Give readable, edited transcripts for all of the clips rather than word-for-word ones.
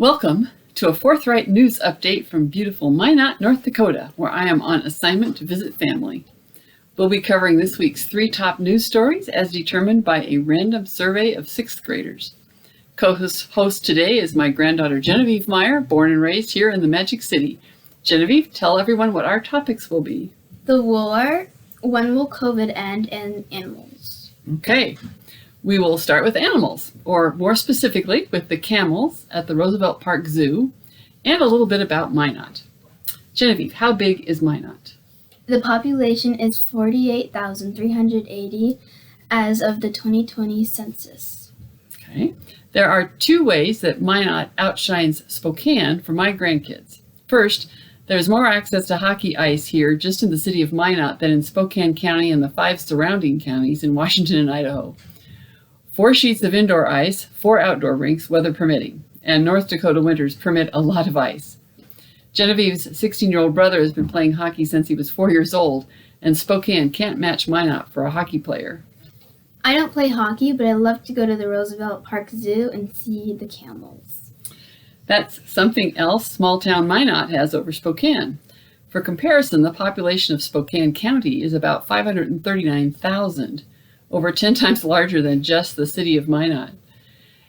Welcome to a Forthright news update from beautiful Minot, North Dakota, where I am on assignment to visit family. We'll be covering this week's 3 top news stories as determined by a random survey of 6th graders. Co-host today is my granddaughter Genevieve Meyer, born and raised here in the Magic City. Genevieve, tell everyone what our topics will be. The war, when will COVID end, and animals. Okay. We will start with animals, or more specifically with the camels at the Roosevelt Park Zoo, and a little bit about Minot. Genevieve, how big is Minot? The population is 48,380 as of the 2020 census. Okay. There are 2 ways that Minot outshines Spokane for my grandkids. First, there's more access to hockey ice here just in the city of Minot than in Spokane County and the 5 surrounding counties in Washington and Idaho. 4 sheets of indoor ice, 4 outdoor rinks, weather permitting, and North Dakota winters permit a lot of ice. Genevieve's 16-year-old brother has been playing hockey since he was 4 years old, and Spokane can't match Minot for a hockey player. I don't play hockey, but I love to go to the Roosevelt Park Zoo and see the camels. That's something else small-town Minot has over Spokane. For comparison, the population of Spokane County is about 539,000. Over 10 times larger than just the city of Minot.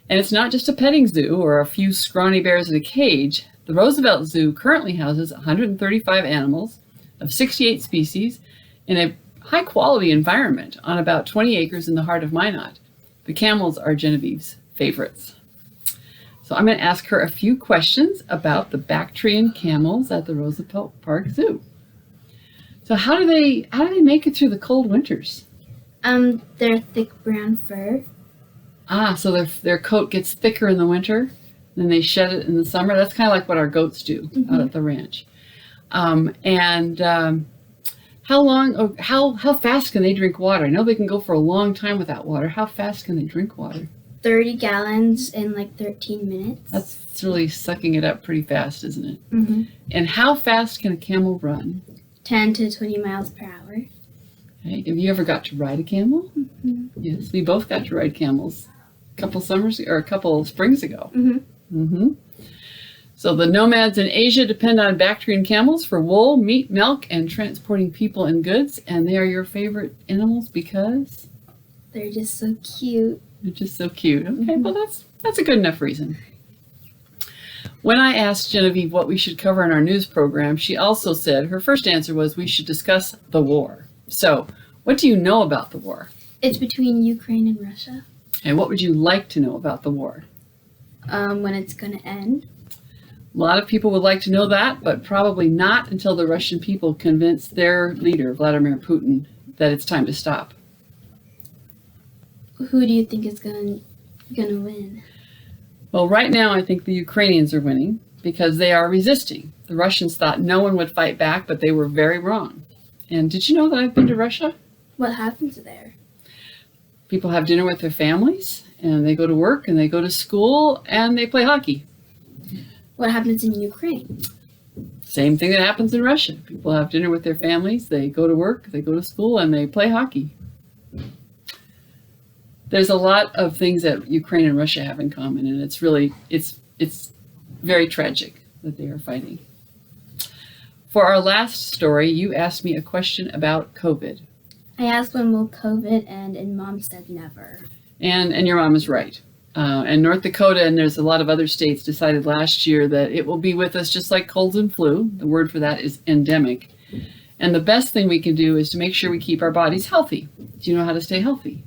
And it's not just a petting zoo or a few scrawny bears in a cage. The Roosevelt Zoo currently houses 135 animals of 68 species in a high-quality environment on about 20 acres in the heart of Minot. The camels are Genevieve's favorites. So I'm going to ask her a few questions about the Bactrian camels at the Roosevelt Park Zoo. So how do they make it through the cold winters? Their thick brown fur. So their coat gets thicker in the winter, then they shed it in the summer. That's kind of like what our goats do out at the ranch. How fast can they drink water? I know they can go for a long time without water. How fast can they drink water? 30 gallons in like 13 minutes. That's really sucking it up pretty fast, isn't it? Mm-hmm. And how fast can a camel run? 10 to 20 miles per hour. Okay. Have you ever got to ride a camel? Mm-hmm. Yes, we both got to ride camels a couple springs ago. Mm-hmm. Mm-hmm. So the nomads in Asia depend on Bactrian camels for wool, meat, milk, and transporting people and goods. And they are your favorite animals because? They're just so cute. They're just so cute. Okay, well that's a good enough reason. When I asked Genevieve what we should cover in our news program, she also said her first answer was we should discuss the war. So, what do you know about the war? It's between Ukraine and Russia. And what would you like to know about the war? When it's going to end. A lot of people would like to know that, but probably not until the Russian people convince their leader, Vladimir Putin, that it's time to stop. Who do you think is going to win? Well, right now I think the Ukrainians are winning because they are resisting. The Russians thought no one would fight back, but they were very wrong. And did you know that I've been to Russia? What happens there? People have dinner with their families, and they go to work, and they go to school, and they play hockey. What happens in Ukraine? Same thing that happens in Russia. People have dinner with their families, they go to work, they go to school, and they play hockey. There's a lot of things that Ukraine and Russia have in common, and it's very tragic that they are fighting. For our last story, you asked me a question about COVID. I asked when will COVID end, and Mom said never. And your mom is right. And North Dakota, and there's a lot of other states, decided last year that it will be with us just like colds and flu. The word for that is endemic. And the best thing we can do is to make sure we keep our bodies healthy. Do you know how to stay healthy?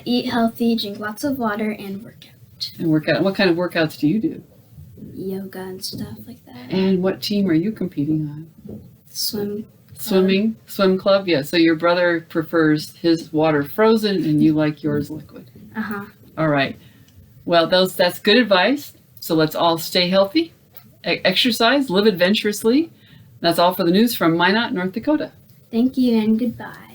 Eat healthy, drink lots of water, and work out. And work out. What kind of workouts do you do? Yoga and stuff like that. And what team are you competing on? Swim club. Yeah. So your brother prefers his water frozen, and you like yours liquid. All right. Well, that's good advice. So let's all stay healthy, exercise, live adventurously. That's all for the news from Minot, North Dakota. Thank you and goodbye.